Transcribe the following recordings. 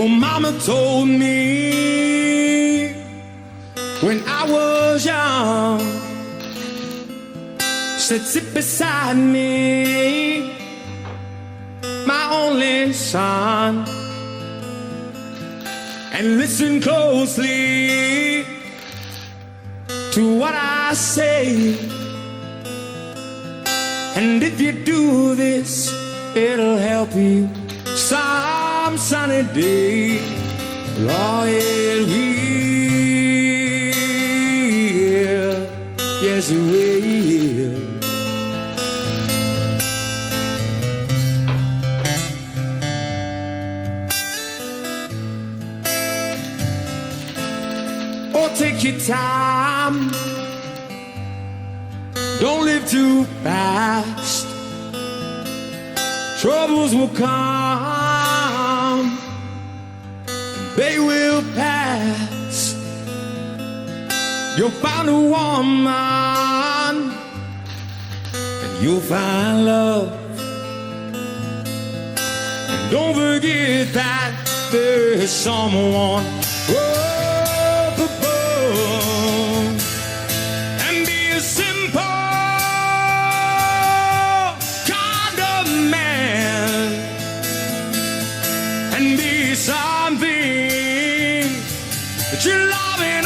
Oh, mama told me when I was young, said sit beside me, my only son, and listen closely to what I say. And if you do this, it'll help you some sunny day. Oh, it will. Yes, it will. Oh, take your time. Don't live too fast. Troubles will come, they will pass. You'll find a woman, and you'll find love. And don't forget that there's someone up above. And be a simple kind of man, and be something that you love and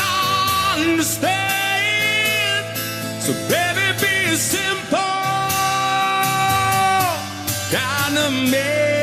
understand. So baby, be a simple kind of man.